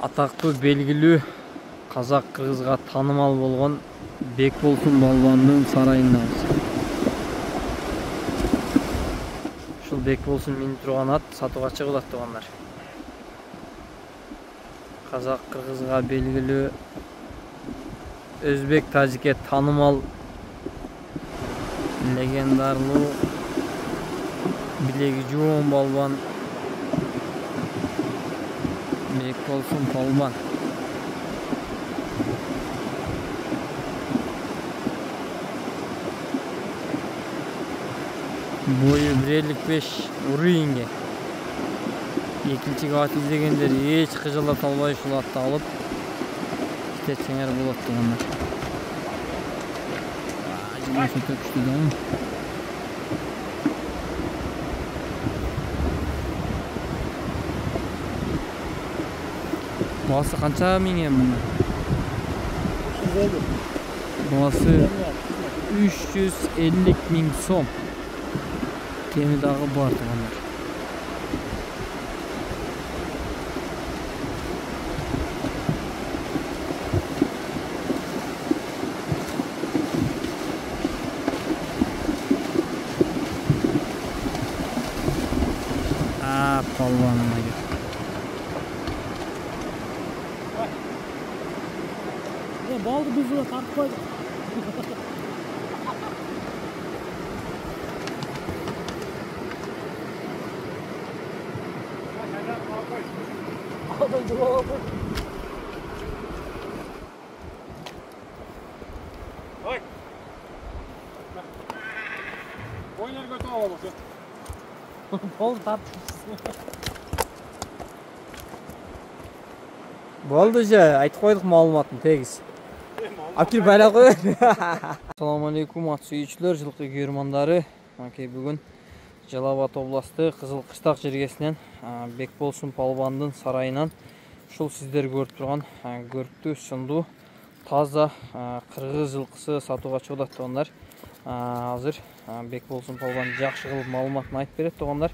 Атақты белгілі қазақ қырғызға танымал болған Бекболсун балбандын сарайындабыз. Ушул Бекболсун минип турган ат сатууга чыгылат тугандар. Қазақ қырғызга белгілі өзбек тажикке танымал легендарлуу билеги жоон балбан Бекболсун балбан. Boyu 1.55 урыйынге. Екінші ат издегендер еш қыжалат албай ушул атты алып кетсеңер болот тугандар. Жумашы төкүштү да. Басы қанша миңе мына? Басы 350 миң сом. Kemi dağı бар тугандар. Palvanım agi. Baldı bizi tartып koyduk. Ой. Oynar götü ala bakın. Bol tap. Болды же, айтып койдук маалыматын тегиз. Акир байла кой. Ассаламу алейкум ат сүйүүчүлөр, жылкы көрөрмандары. Макей бүгүн Жалал Абад областы Кызыл Кыштак жергесинен Бекболсун балбандын сарайынан ушул сиздер көрүп турган көрктүү, сындуу, таза кыргыз жылкысы сатууга чыгат тугандар. Азыр Бекболсун балбан жакшы кылып маалыматын айтып берет тугандар.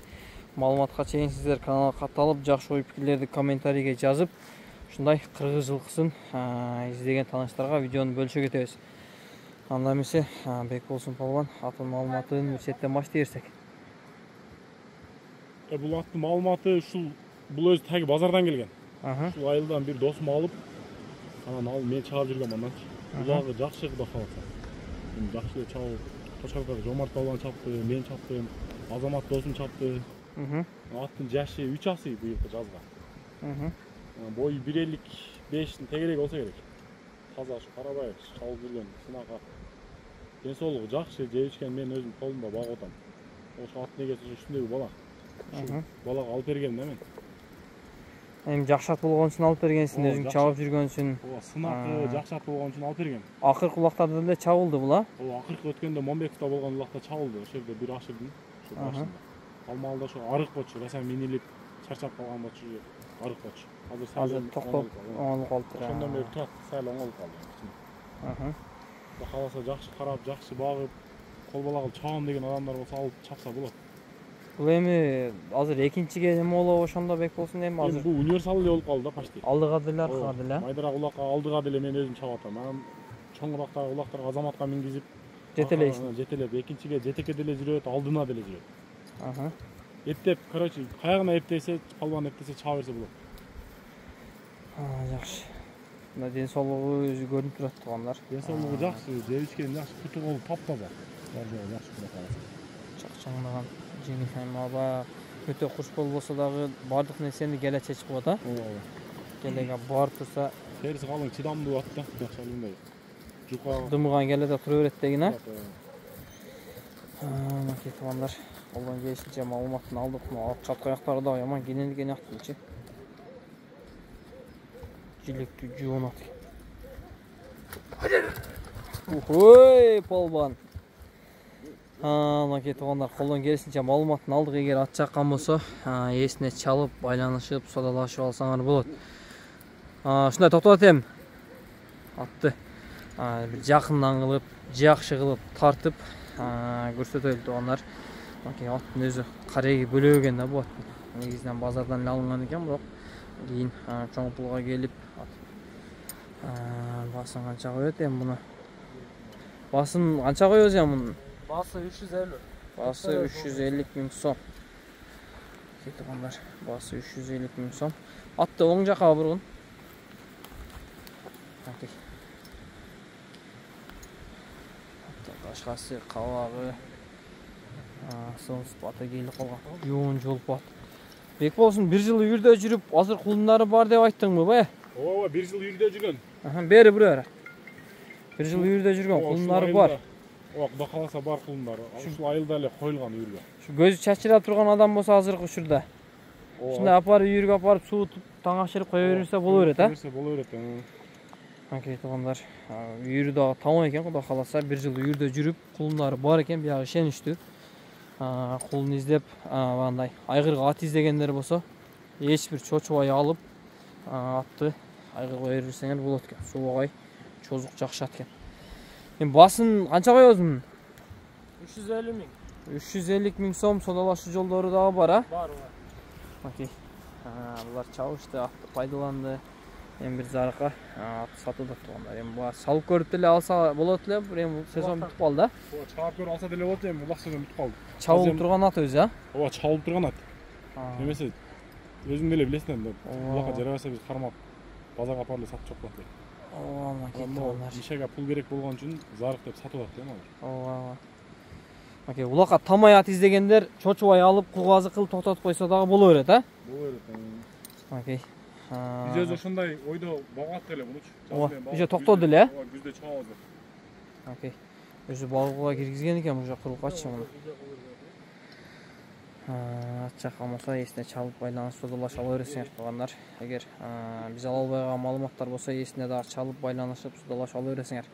Маалыматка чейин сиздер каналга катталып, жакшы ой пикирлерди комментарийге жазып, ушундай кыргыз жылкысын издеген тааныштарга видеону бөлүшө кетебиз. Анда эмесе Бекболсун балбан атын маалыматын четтен баштай берсек. Бул аттын маалыматы ушул бул өзү таги базардан келген. Ушул айылдан бир досум алып, анан алып мен чаап жүргөм андан. Булагы жакшы кыда калат. Жакшы эле чабып, Тошкардагы Жомарт балбан чапты, мен чаптым, Азамат досум чапты. Аттын жашы 3 асый быйылкы жазга. Бою 1.55-тин тегерек болсо керек. Таза ушу карабай чабып жүргөн сынакка. Ден соолугу жакшы, жеп ичкен мен өзүм колумда багып атам. Ошо ат негеси ушундай бала. Балага алып бергем да мен. Эми жакшы ат болгон үчүн алып бергенсиң, өзүң чабып жүргөн үчүн. Сынакы жакшы ат болгон үчүн алып бергем. Акыркы улактарда деле чабылды була? Акыркы өткөндө Момбековдо болгон улакта чабылды. Ошол жерде бир ашырдым. Ошо башында. Алмалда ошо арык болчу, расам минилип чарчап калган болчу, арык болчу. Азыр токтоп оңолуп калды. Ошондон бери турат, сайыл оңолуп калды. Каласа жакшы карап, жакшы багып, кол бала кылып чабам деген адамдар болсо алып чапса болот. Бул эми азыр экинчиге эме болобу ошондо Бекболсун эми азыр? Бул универсал эле болуп калды да почти. Алдыга деле аркага деле. Майдарак улакка алдыга деле мен өзүм чабып атам. Анан чоңурактагы улактарга Азаматка мингизип жетелейсиң. Жетелеп, экинчиге жетекке деле жүрөт, алдына деле жүрөт. Эптеп, короче, каягына эптесе, балбан эптесе чаба берсе болот. Жакшы. Мына ден соолугу өзү көрүнүп турат тугандар. Ден соолугу жакшы, жеп ичкен жакшы, куту кол таптаза. Жакшы кыла калат. Чакчаңдаган жеңил аймаба өтө куш болбосо дагы бардык нерсени келе чечип коет, а? Ооба. Келеге бар турса, терisi калың, чыдамдуу ат да, жакшы алындай. Жука дымыган келеде тура берет деген, а? Макет тугандар, колдон келишинче маалыматын алдык. Чат аяктары дагы яман кенелген аттычы. Жилектүү жоон ат. Ой, балбан. Макет тугандар, колдон келишинче маалыматын алдык. Эгер ат чаккан болсо, эсине чалып, байланышып, содалашып алсаңар болот. Ушундай токтот эм. Атты бир жакындан кылып, жакшы кылып тартып көрсөтөлү тугандар. Аттын өзү кареги бөлөбөгөн да бул аттын. Негизинен базардан эле алынган экен, бирок Кейін Чоңпулга келип басын канча коет эми муну? Басын канча коебуз эми мунун? Bası 350. Bası 350 000 сом. Кетигандар, басы 350 000 сом. Атты оң жака бургун. Атты башкасы кабагы. Соң сыпаты келип калган. Жуун жолпат. Бек болсун, 1 жыл үйүрдө жүрүп, азыр кулундары бар деп айттыңбы, бая? Ооба, 1 жыл үйүрдө жүргөн. Бери бурара. 1 жыл үйүрдө жүргөн, кулундары бар. Ооба, Кудай кааласа бар кулундары. Ушул айылда эле коюлган үйүргө. Şu gözü çaçıra turgan adam bolsa azırkı şurada. Şunda aparıp yürüp aparıp su tutup taң aşırıp koya verirse bolu öğret ha? Bolu öğret. Okey tuğanlar. Yürü dağı tamam eken Kuday kalasa 1 yıl yürüde жүрүп kulunları бар eken bir yağı şenişti. Kulunu izlep banday aygırga at izlegenleri bolsa hiç bir çoçubay alıp attı aygır koya verirseňer bolot eken. Suwagay çozuk jakşı atken. Endi basın kança koyabız bunun? 350 bin. 350 000 сом sodalaşуу жолдору дагы бар, а? Var. Окей. Булар чабышты, атты пайдаланды. Эми бир зарыкка атты сатылды тургандар. Эми буга салып көрүп деле алса болот эле, бир эми сезон бүтүп калды да. Ооба, чаап көрүп алса деле болот, эми улак сезон бүтүп калды. Чабылып турган ат өзү, а? Ооба, чабылып турган ат. Немесе өзүң деле билесиң да. Улакка жарабаса биз кармап базарга апарып сатып чоп калат. Ооба, макеталар. Ишеге пул керек болгон үчүн зарык деп сатып алат эми алар. Ооба. Окей, улакка тамай ат издегендер чочубай алып кугазы кылып токтотуп койсо дагы боло берет, а? Боло берет. Окей. Биз өзү ошондой ойдо багат эле мунучу. Ооба, уже токтоду эле, Ооба, күздө чабабыз деп. Окей. Өзү багууга киргизген экен уже курукачы муну. Ат жакка болсо эсине чалып байланып содалаша ала бересиңер тугандар. Эгер биз ала албай калган маалыматтар болсо эсине дагы чалып байланышып содалашып ала бересиңер.